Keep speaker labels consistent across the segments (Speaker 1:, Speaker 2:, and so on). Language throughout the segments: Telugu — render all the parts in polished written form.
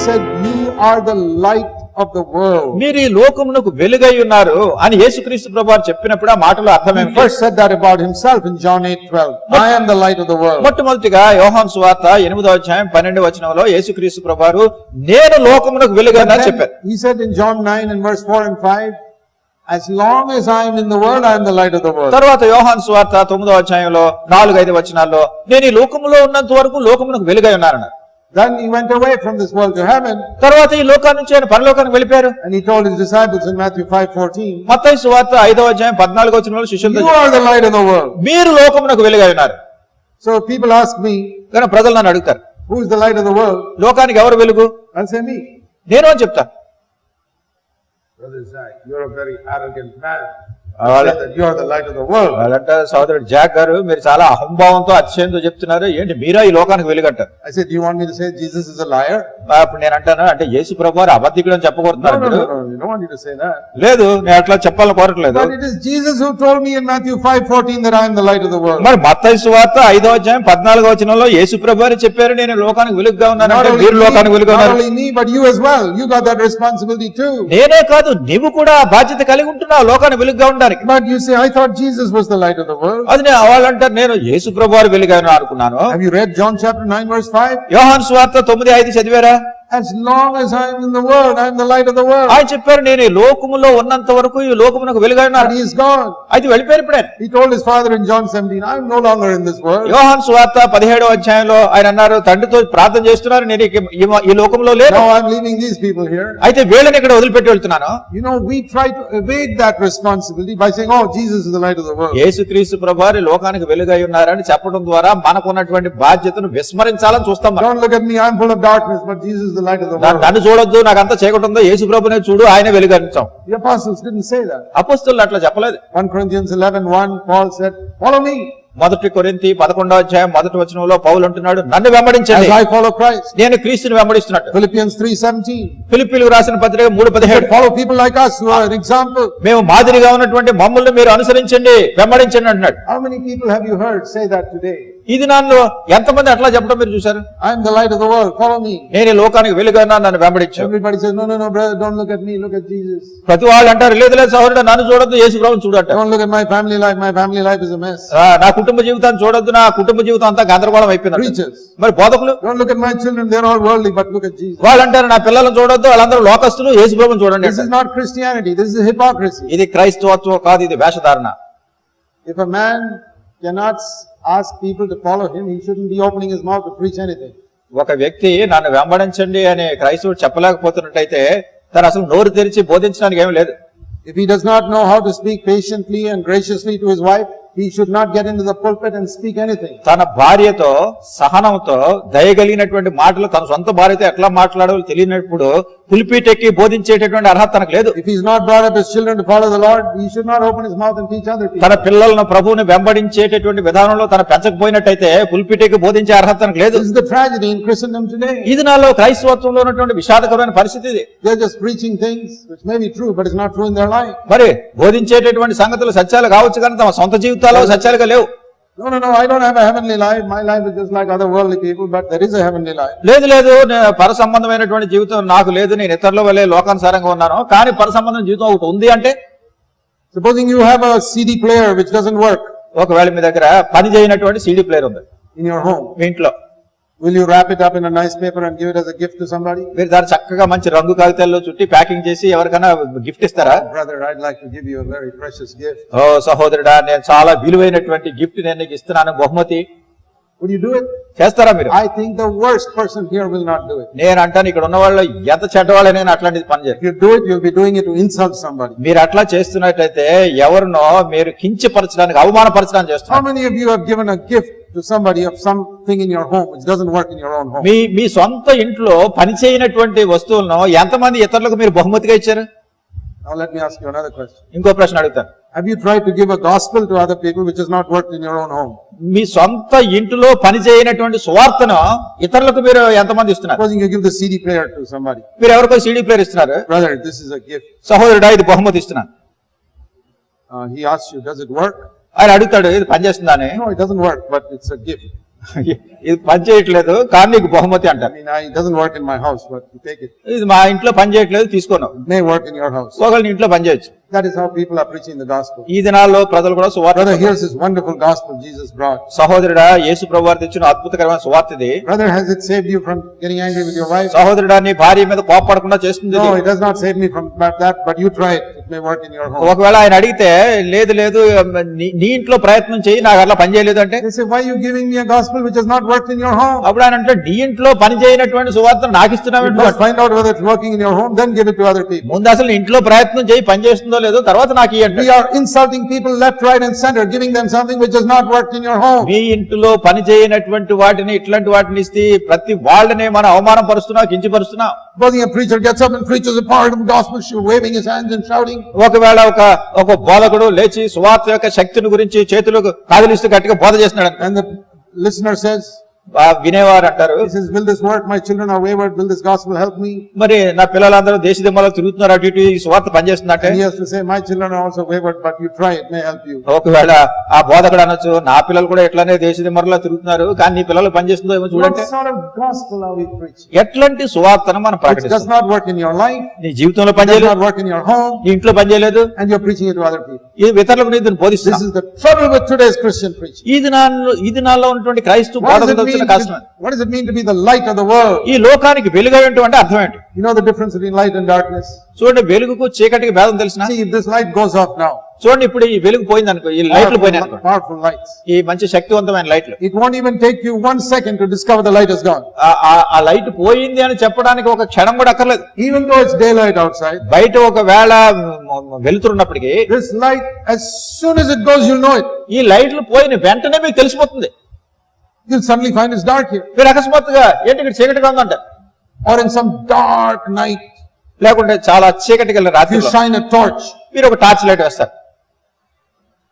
Speaker 1: said, "You are the light of the world."
Speaker 2: మీరు ఈ లోకమునకు వెలుగై ఉన్నారు అని యేసుక్రీస్తు ప్రభువారు చెప్పినప్పుడు ఆ మాటలో అర్థం
Speaker 1: He
Speaker 2: ఏమిటి?
Speaker 1: first said that about himself in John 8:12. I am the light of the world.
Speaker 2: మొట్టమొదటిగా యోహాను సువార్త 8వ అధ్యాయం 12వ వచనంలో యేసుక్రీస్తు ప్రభువారు నేను లోకమునకు వెలుగైనా చెప్పారు.
Speaker 1: He said in John 9 and verse 4 and 5, "As long as I am in the world, I am the light of the world."
Speaker 2: తర్వాత యోహాను సువార్త 9వ అధ్యాయంలో 4-5 వచనాల్లో నేను ఈ లోకములో ఉన్నంత వరకు లోకమునకు వెలుగై ఉన్నానన్నారు.
Speaker 1: Then he went away from this world to heaven,
Speaker 2: తర్వాత ఈ లోకాన్ని నుంచి ఆయన పరలోకానికి వెళ్ళిపోయారు.
Speaker 1: and he told his disciples in Matthew 5:14,
Speaker 2: మత్తయి సువార్త 5వ అధ్యాయం 14వ వచనంలో శిష్యులతో
Speaker 1: "You are the light of the world."
Speaker 2: మీరు లోకమునకు వెలుగై ఉన్నారు.
Speaker 1: So people ask me,
Speaker 2: కానీ ప్రజలు నన్ను అడుగుతారు,
Speaker 1: "Who is the light of the world?"
Speaker 2: లోకానికి ఎవరు వెలుగు?
Speaker 1: I'll say, "Me."
Speaker 2: నేను అని చెప్తాను.
Speaker 1: Brother Zach, you're a very arrogant man.
Speaker 2: Well,
Speaker 1: That you are the light of the world.
Speaker 2: వాళ్ళంటే సోదరుడు జాక్ గారు మీరు చాలా అహంభావంతో అతిశయంతో చెప్తున్నారు, ఏంటి మీరా ఈ లోకానికి వెలుగంటారు.
Speaker 1: I said, "Do you want me to say Jesus is a liar?"
Speaker 2: అప్పుడు నేను అంటాను, అంటే యేసు ప్రభువారు అబద్ధికుడు అని చెప్పకూడదున్నారు.
Speaker 1: No, you don't want me to say that.
Speaker 2: లేదు, నేను అట్లా చెప్పాలని కోరట్లేదు.
Speaker 1: But it is Jesus who told me in Matthew 5:14 that I am the light of the world.
Speaker 2: మరి మత్తయి సువార్త 5వ అధ్యాయం 14వ వచనంలో యేసు ప్రభువారు చెప్పారు, నేను లోకానికి వెలుగుగా ఉన్నాను.
Speaker 1: Not
Speaker 2: అంటే మీరు లోకానికి వెలుగుగా
Speaker 1: not
Speaker 2: ఉన్నారు.
Speaker 1: only me, but you as well. You got that responsibility too.
Speaker 2: నేనే కాదు, నీవు కూడా ఆ బాధ్యత కలిగి ఉంటున్నావు లోకానికి వెలుగుగా ఉండడానికి.
Speaker 1: But you say, "I thought Jesus was the light of the world."
Speaker 2: అది వాళ్ళంటారు, నేను యేసు ప్రభువారు వెలుగుగా అనుకున్నాను.
Speaker 1: Have you read John chapter 9 verse 5?
Speaker 2: యోహాను సువార్త 9:5 చదివారా?
Speaker 1: As long as I am in the world, I am the light of the world.
Speaker 2: ఆయన చెప్పారు, నేను ఈ లోకములో ఉన్నంత వరకు ఈ లోకమునకు వెలుగై
Speaker 1: But
Speaker 2: ఉన్నాను.
Speaker 1: he is gone.
Speaker 2: అయితే వెళ్ళిపోయారు ఇప్పుడే.
Speaker 1: He told his father in John 17, "I am no longer in this world."
Speaker 2: యోహాను సువార్త 17వ అధ్యాయంలో ఆయన అన్నారు, తండ్రితో ప్రార్థన చేస్తున్నారు, నేను ఈ లోకంలో లేను.
Speaker 1: Now I am leaving these people here.
Speaker 2: అయితే వీళ్ళని ఇక్కడ వదిలిపెట్టి వెళ్తున్నాను.
Speaker 1: You know, we try to evade that responsibility by saying, "Oh, Jesus is the light of the world."
Speaker 2: యేసుక్రీస్తు ప్రభువారు లోకానికి వెలుగై ఉన్నారని చెప్పడం ద్వారా మనకున్నటువంటి బాధ్యతను విస్మరించాలని చూస్తాం మనం.
Speaker 1: Don't look at me, I am full of darkness, but Jesus is the light of the world.
Speaker 2: నన్ను చూడొద్దు, నాకంతా చీకటి ఉందో, యేసు ప్రభునే చూడు, ఆయన వెలుగనించాం.
Speaker 1: The apostles didn't say that.
Speaker 2: అపొస్తలులు అట్లా చెప్పలేదు.
Speaker 1: 1 Corinthians 11:1, Paul said, "Follow me
Speaker 2: మొదటి కొరింథీ 11వ అధ్యాయం 1వ వచనంలో పౌలు అంటున్నాడు, నన్ను వెంబడించండి,
Speaker 1: as I follow Christ."
Speaker 2: నేను క్రీస్తుని వెంబడిస్తున్నట్టు.
Speaker 1: Philippians 3:17,
Speaker 2: ఫిలిప్పీయులకు రాసిన పత్రిక 3:17,
Speaker 1: "Follow people like us who are an example."
Speaker 2: మేము మాదిరిగా ఉన్నటువంటి మమ్మల్ని మీరు అనుసరించండి, వెంబడించండి అంటున్నాడు.
Speaker 1: How many people have you heard say that today?
Speaker 2: ఇది నాలో ఎంతమంది అట్లా చెప్పడం మీరు చూసారు?
Speaker 1: "I am the light of the world, follow me."
Speaker 2: నేను ఈ లోకానికి వెలుగుగా నన్ను వెంబడించు.
Speaker 1: Everybody says, "No, brother, don't look at me, look at Jesus."
Speaker 2: ప్రతి వాళ్ళు అంటారు, లేదు లేదు సహోదరుడు, నన్ను చూడొద్దు, యేసు ప్రభువుని చూడు అంటారు.
Speaker 1: "Don't look at my family life is a mess."
Speaker 2: నా కుటుంబ జీవితాన్ని చూడొద్దు, నా కుటుంబ జీవితం అంతా గందరగోళం అయిపోయింది.
Speaker 1: Preachers,
Speaker 2: మరి బోధకులు,
Speaker 1: "Don't look at my children, they're all worldly, but look at Jesus."
Speaker 2: వాళ్ళు అంటారు, నా పిల్లలను చూడొద్దు, వాళ్ళందరూ లోకస్తులు, యేసు ప్రభువుని చూడండి
Speaker 1: This is
Speaker 2: అంటారు.
Speaker 1: not Christianity, this is hypocrisy.
Speaker 2: ఇది క్రైస్తవత్వం కాదు, ఇది వేషధారణ.
Speaker 1: If a man cannot ask people to follow him, he shouldn't be opening his mouth to preach anything.
Speaker 2: ఒక వ్యక్తి నన్ను వెంబడించండి అని క్రైస్తవుడు చెప్పలేకపోతున్నట్టయితే తను అసలు నోరు తెరిచి బోధించడానికి ఏమీ లేదు.
Speaker 1: If he does not know how to speak patiently and graciously to his wife, he should not get into the pulpit and speak anything.
Speaker 2: తన భార్యతో సహనంతో దయగలిగినటువంటి మాటలు తన సొంత భార్యతో ఎట్లా మాట్లాడాలో తెలియనప్పుడు పులిపీట్ ఎక్కి బోధించేటటువంటి అర్హత తనకు లేదు.
Speaker 1: If he is not brought up his children to follow the Lord, he should not open his mouth and teach other people.
Speaker 2: తన పిల్లలను ప్రభువుని వెంబడించేటటువంటి విధానంలో తన పెంచకపోయినట్టయితే పులిపీట్ ఎక్కి బోధించే అర్హత తనకు లేదు.
Speaker 1: This is the tragedy in Christendom today.
Speaker 2: ఇది నాలో క్రైస్తవత్వంలో ఉన్నటువంటి విషాదకరమైన పరిస్థితి ఇది.
Speaker 1: They are just preaching things which may be true, but it's not true in their life.
Speaker 2: మరి బోధించేటటువంటి సంగతులు సత్యాలు కావచ్చు కానీ తమ సొంత జీవితాల్లో సత్యాలుగా లేవు.
Speaker 1: No, I don't have a heavenly life. My life is just like other worldly people, but there is a heavenly life.
Speaker 2: లేదు పర సంబంధమైనటువంటి జీవితం నాకు లేదు, నేను ఇతరుల వల్లే లోకానుసారంగా ఉన్నాను, కానీ పర సంబంధం జీవితం ఒకటి ఉంది అంటే.
Speaker 1: Supposing you have a CD player which doesn't work
Speaker 2: ఒకవేళ మీ దగ్గర పని చేయనటువంటి CD ప్లేయర్ ఉంది
Speaker 1: in your home,
Speaker 2: మీ ఇంట్లో,
Speaker 1: will you wrap it up in a nice paper and give it as a gift to somebody?
Speaker 2: మీరు దాన్ని చక్కగా మంచి రంగు కాగితాల్లో చుట్టి ప్యాకింగ్ చేసి ఎవరికైనా గిఫ్ట్ ఇస్తారా?
Speaker 1: Brother, I'd like to give you a very precious gift.
Speaker 2: ఓ సహోదరుడా, నేను చాలా విలువైనటువంటి గిఫ్ట్ నేను నీకు ఇస్తున్నాను, బహుమతి.
Speaker 1: Would you do it?
Speaker 2: చేస్తారా మీరు?
Speaker 1: I think the worst person here will not do it.
Speaker 2: నేను అంటాను, ఇక్కడ ఉన్న వాళ్ళు ఎంత చెడ్డవాళ్ళైనా అట్లాంటిది పని చేయరు.
Speaker 1: If you do it, you'll be doing it to insult somebody.
Speaker 2: మీరు అట్లా చేస్తున్నట్టయితే ఎవరినో మీరు కించపరచడానికి, అవమానపరచడానికి
Speaker 1: How
Speaker 2: చేస్తున్నారు.
Speaker 1: many of you have given a gift to somebody of something in your home which doesn't work in your own home?
Speaker 2: మీ సొంత ఇంట్లో పని చేయనటువంటి వస్తువులను ఎంతమంది ఇతరులకు మీరు బహుమతిగా ఇచ్చారు?
Speaker 1: Now let me ask you another question.
Speaker 2: ఇంకో ప్రశ్న అడుగుతాను.
Speaker 1: Have you tried to give a gospel to other people which has not worked in your own home?
Speaker 2: మీ సొంత ఇంటిలో పని చేయనటువంటి సువార్తను ఇతరులకు మీరు ఎంతమంది ఇస్తున్నారు?
Speaker 1: Supposing you give the CD player to somebody.
Speaker 2: మీరు ఎవరికో CD ప్లేయర్ ఇస్తున్నారు.
Speaker 1: Brother, this is a gift.
Speaker 2: సహోదరుడా, ఇది బహుమతి ఇస్తున్నాను.
Speaker 1: He asks you, does it work?
Speaker 2: ఆయన అడుగుతాడు, ఇది పనిచేస్తుందా అని.
Speaker 1: No, it doesn't work, but it's a gift.
Speaker 2: ఇది పని చేయట్లేదు కానీ నీకు బహుమతి
Speaker 1: I
Speaker 2: అంటారు.
Speaker 1: mean, it doesn't work in my house, but you take it.
Speaker 2: ఇది మా ఇంట్లో పని చేయట్లేదు తీసుకోను.
Speaker 1: It may work in your house.
Speaker 2: ఒకవేళ నీ ఇంట్లో పని చేయొచ్చు.
Speaker 1: That is how people are preaching the gospel.
Speaker 2: ఈ దినాల్లో ప్రజలు కూడా సువార్త.
Speaker 1: Brother, here's this wonderful gospel Jesus brought.
Speaker 2: సహోదరుడా, యేసు ప్రభువారు తెచ్చిన అద్భుతకరమైన సువార్త ఇది.
Speaker 1: Brother, has it saved you from getting angry with your wife?
Speaker 2: సహోదరుడా, నీ భార్య మీద కోపపడకుండా చేస్తుంది ఇది.
Speaker 1: No, it does not save me from that, but you try it. It may work in your home.
Speaker 2: ఒకవేళ ఆయన అడిగితే లేదు లేదు నీ ఇంట్లో ప్రయత్నం చేయి, నాకు అట్లా పని చేయలేదు అంటే,
Speaker 1: They say, why are you giving me a gospel which has not worked in your home?
Speaker 2: అప్పుడు ఆయన అంటే నీ ఇంట్లో పని చేయనటువంటి సువార్తను నాకు ఇస్తున్నావు.
Speaker 1: First find out whether it's working in your home, then give it to other people.
Speaker 2: ముందు అసలు నీ ఇంట్లో ప్రయత్నం చేయి, పని చేస్తుందో లేదో తర్వాత నాకు ఇవ్వండి.
Speaker 1: We are insulting people left, right and center, giving them something which has not worked in your home.
Speaker 2: మీ ఇంట్లో పని చేయనటువంటి వాటిని ఇట్లాంటి వాటిని ఇస్తే ప్రతి వాళ్ళనే మనం అవమానం పరుస్తున్నావు, కించపరుస్తున్నావు.
Speaker 1: Supposing a preacher gets up and preaches a part of the gospel, waving his hands and shouting.
Speaker 2: ఒకవేళ ఒక బోధకుడు లేచి సువార్త యొక్క శక్తిని గురించి చేతులకు కాదులిస్తూ గట్టిగా బోధ చేస్తున్నాడు.
Speaker 1: And the listener says,
Speaker 2: వినేవారు అంటారు,
Speaker 1: he says, will this work? My children are wayward. Will this gospel help me?
Speaker 2: మరి నా పిల్లలందరూ దేశ దిమ్మలో తిరుగుతున్నారు, అటు ఇటు ఈ సువార్త పనిచేస్తుందంటే,
Speaker 1: And he has to say, my children are also wayward, but you try, it may help you.
Speaker 2: ఒకవేళ ఆ బోధకుడు అనొచ్చు, నా పిల్లలు కూడా ఇట్లానే దేశ దిమ్మలో తిరుగుతున్నారు, కానీ నీ పిల్లలు పనిచేస్తుందో ఏమో
Speaker 1: What
Speaker 2: చూడంటే.
Speaker 1: sort of gospel are we preaching?
Speaker 2: ఎట్లాంటి సువార్తను మనం
Speaker 1: Which does
Speaker 2: ప్రకటిస్తాం.
Speaker 1: not work in your life,
Speaker 2: నీ జీవితంలో
Speaker 1: does
Speaker 2: పనిచేయలేదు,
Speaker 1: not work in your home,
Speaker 2: నీ ఇంట్లో పనిచేయలేదు,
Speaker 1: and you're preaching it to other people.
Speaker 2: ఇది ఇతరులకు నీతిని
Speaker 1: This
Speaker 2: బోధిస్తున్నాం.
Speaker 1: is the trouble with today's Christian preaching.
Speaker 2: ఈ దినాల్లో ఉన్నటువంటి క్రైస్తవ
Speaker 1: What does
Speaker 2: బోధకులతో వచ్చిన కష్టం.
Speaker 1: it mean to be the light of the world?
Speaker 2: ఈ లోకానికి వెలుగు ఏంటో అంటే అర్థం ఏంటి?
Speaker 1: You know the difference between light and darkness?
Speaker 2: చూడండి, వెలుగుకు చీకటికి భేదం తెలిసిన.
Speaker 1: See, if this light goes off now,
Speaker 2: చూడండి, ఇప్పుడు ఈ వెలుగు పోయింది అనుకో, ఈ లైట్లు పోయినాయి అనుకో,
Speaker 1: powerful lights,
Speaker 2: ఈ మంచి శక్తివంతమైన లైట్లు,
Speaker 1: it won't even take you 1 second to discover the light is gone.
Speaker 2: ఆ లైట్ పోయింది అని చెప్పడానికి ఒక క్షణం కూడా అక్కర్లేదు.
Speaker 1: Even though it's daylight outside,
Speaker 2: బయట ఒకవేళ వెలుతురున్నప్పటికీ
Speaker 1: this light, as soon as it goes, you'll know it.
Speaker 2: ఈ లైట్లు పోయిన వెంటనే మీకు తెలిసిపోతుంది.
Speaker 1: You'll suddenly find it's dark here.
Speaker 2: మీరు అకస్మాత్తుగా ఏంటి ఇక్కడ చీకటిగా ఉందంట,
Speaker 1: Or in some dark night,
Speaker 2: లేకుంటే చాలా చీకటి గల
Speaker 1: you
Speaker 2: రాత్రి
Speaker 1: shine a torch.
Speaker 2: మీరు ఒక టార్చ్ లైట్ వేస్తారు,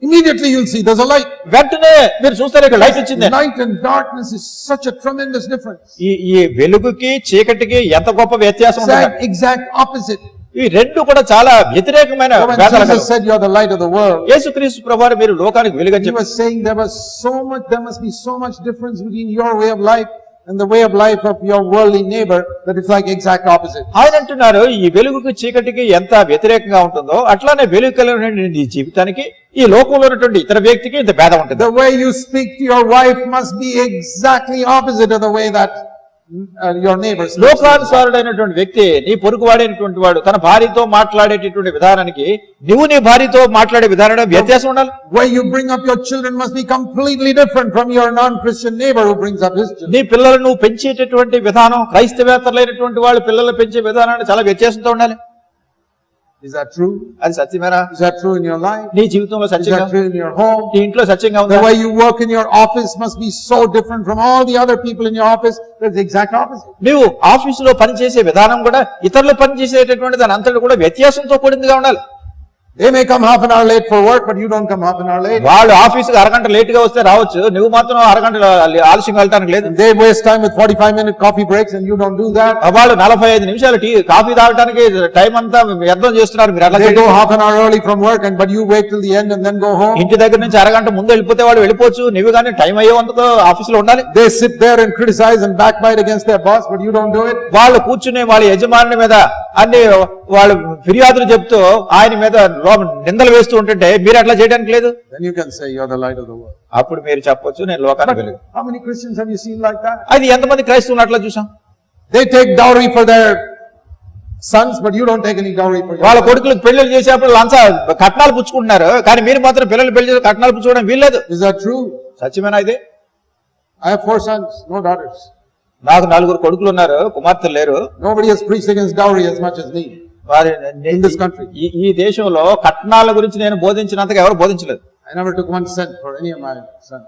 Speaker 1: Immediately you'll see there's a light.
Speaker 2: వెంటనే మీరు చూస్తారు ఇక్కడ లైట్ వచ్చింది.
Speaker 1: Light and darkness is such a tremendous difference.
Speaker 2: ఈ వెలుగుకి చీకటికి ఎంత గొప్ప వ్యత్యాసం ఉంది.
Speaker 1: Exact opposite.
Speaker 2: ఈ రెండు కూడా చాలా వ్యతిరేకమైన
Speaker 1: So when
Speaker 2: భేదాలు
Speaker 1: Jesus
Speaker 2: కలవు.
Speaker 1: said you're the light of the world,
Speaker 2: యేసుక్రీస్తు ప్రభువారు మీరు లోకానికి వెలుగని
Speaker 1: he
Speaker 2: చెప్పారు.
Speaker 1: was saying there must be so much difference between your way of life and the way of life of your worldly neighbor that it's like exact opposite.
Speaker 2: ఆయన అంటున్నారు, ఈ వెలుగుకి చీకటికి ఎంత వ్యతిరేకంగా ఉంటుందో అట్లానే వెలుగు కలిగిన నీ జీవితానికి ఈ లోకంలో ఉన్నటువంటి ఇతర వ్యక్తికి ఇంత భేదం ఉంటుంది.
Speaker 1: The way you speak to your wife must be exactly opposite of the way that your neighbor speaks.
Speaker 2: లోకానుసారుడైనటువంటి వ్యక్తి, నీ పొరుగువాడైనటువంటి వాడు తన భార్యతో మాట్లాడేటటువంటి విధానానికి నువ్వు నీ భార్యతో మాట్లాడే విధానం వ్యత్యాసం ఉండాలి.
Speaker 1: Where you bring up your children must be completely different from your non-Christian neighbor who brings up his children.
Speaker 2: నీ పిల్లలను నువ్వు పెంచేటటువంటి విధానం క్రైస్తవేతరులైనటువంటి వాళ్ళు పిల్లలు పెంచే విధానాన్ని చాలా వ్యత్యాసంతో ఉండాలి.
Speaker 1: Is that true?
Speaker 2: అది సత్యమేనా?
Speaker 1: Is that true in your life?
Speaker 2: నీ జీవితంలో
Speaker 1: Is
Speaker 2: సత్యంగా,
Speaker 1: that true in your home?
Speaker 2: నీ ఇంట్లో సత్యంగా
Speaker 1: The
Speaker 2: ఉందా?
Speaker 1: way you work in your office must be so different from all the other people in your office. That's the exact opposite.
Speaker 2: నువ్వు ఆఫీసులో పనిచేసే విధానం కూడా ఇతరులు పనిచేసేటటువంటి దాని అంతటి కూడా వ్యత్యాసంతో కూడిందిగా ఉండాలి.
Speaker 1: They may come half an hour late for work, but you don't come half an hour late.
Speaker 2: వాళ్ళు ఆఫీసుకి అరగంట లేట్ గా వస్తే రావచ్చు, నువ్వు మాత్రం అరగంట ఆలస్యంగా వెళ్ళటానికి లేదు.
Speaker 1: And they waste time with 45-minute coffee breaks and you don't do that.
Speaker 2: వాళ్ళు 45 నిమిషాలు కాఫీ తాగడానికి టైం అంతా వ్యర్థం చేస్తున్నారు, మీరు అట్లా
Speaker 1: They go
Speaker 2: చేయకండి.
Speaker 1: half an hour early from work but you wait till the end and then go home.
Speaker 2: ఇంటి దగ్గర నుంచి అరగంట ముందు వెళ్ళిపోతే వాళ్ళు వెళ్ళిపోవచ్చు, నువ్వు కానీ టైం అయ్యేంతకు ఆఫీసులో ఉండాలి.
Speaker 1: They sit there and criticize and backbite against their boss, but you don't do it.
Speaker 2: వాళ్ళు కూర్చుని వాళ్ళ యజమాని మీద అన్ని వాళ్ళు ఫిర్యాదులు చెప్తూ ఆయన మీద నిందలు వేస్తూ ఉంటుంటే మీరు అట్లా చేయడానికి లేదు.
Speaker 1: Then you can say you're the light of the world.
Speaker 2: అప్పుడు మీరు చెప్పొచ్చు నేను లోకానికి వెలుగు.
Speaker 1: How many Christians have you seen like that?
Speaker 2: అది ఎంతమంది క్రైస్తవులు అట్లా చూసాం.
Speaker 1: They take dowry for their sons, but you don't take any dowry for your
Speaker 2: వాళ్ళ
Speaker 1: sons.
Speaker 2: కొడుకులకు పెళ్లిళ్ళు చేసేప్పుడు లంచ కట్నాలు పుచ్చుకుంటున్నారు, కానీ మీరు మాత్రం పిల్లలు పెళ్లి చేసి కట్నాలు పుచ్చుకోవడం వీల్లేదు.
Speaker 1: Is that true?
Speaker 2: సత్యమేనా ఇది?
Speaker 1: I have 4 sons, no daughters.
Speaker 2: నాకు 4 కొడుకులు ఉన్నారు, కుమార్తెలు లేరు.
Speaker 1: Nobody has preached against dowry as much as me.
Speaker 2: వారి
Speaker 1: In this country.
Speaker 2: ఈ దేశంలో కట్నాల గురించి నేను బోధించినంతగా ఎవరు బోధించలేదు.
Speaker 1: I never took 1 cent for any of my sons.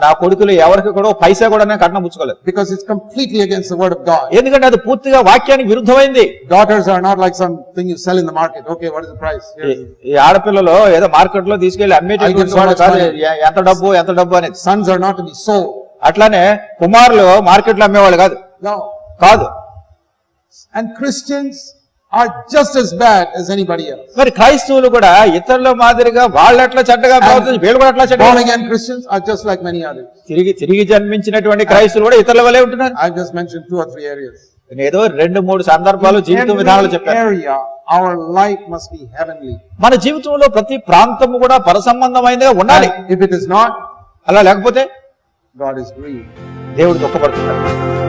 Speaker 2: నా కొడుకులు ఎవరికి కూడా పైసా కూడా నేను కట్నం పుచ్చుకోలేదు.
Speaker 1: Because it's completely against the word of God.
Speaker 2: ఎందుకంటే అది పూర్తిగా వాక్యానికి విరుద్ధమైంది.
Speaker 1: Daughters are not like something you sell in the market. Okay, what is the price? Here.
Speaker 2: ఈ ఆడపిల్లలు ఏదో మార్కెట్ లో తీసుకెళ్లి అమ్మేటటువంటి వాడు కాదు, ఎంత డబ్బు అనేది.
Speaker 1: Sons are not to be sold.
Speaker 2: అట్లానే కుమారులు మార్కెట్ లో అమ్మేవాళ్ళు కాదు.
Speaker 1: No.
Speaker 2: కాదు.
Speaker 1: And Christians are just as bad as anybody else.
Speaker 2: మరి క్రైస్తవులు కూడా ఇతరుల మాదిరిగా వాళ్ళు ఎట్లా చెడ్డగా ప్రవర్తించి వీళ్ళు కూడా అట్లా
Speaker 1: Born
Speaker 2: చెడ్డగా
Speaker 1: again Christians are just like many others.
Speaker 2: తిరిగి జన్మించినటువంటి క్రైస్తవులు కూడా ఇతరుల వలె ఉంటున్నారు.
Speaker 1: I've just mentioned 2 or 3 areas.
Speaker 2: నేను ఏదో 2-3 సందర్భాలు జీవిత విధానాలు
Speaker 1: Every
Speaker 2: చెప్పాను.
Speaker 1: area, our life must be heavenly.
Speaker 2: మన జీవితంలో ప్రతి ప్రాంతము కూడా పరసంబంధమైనదిగా ఉండాలి.
Speaker 1: And if it is not,
Speaker 2: అలా లేకపోతే
Speaker 1: God is grieved.
Speaker 2: దేవుడు దుఃఖపడుతున్నాడు.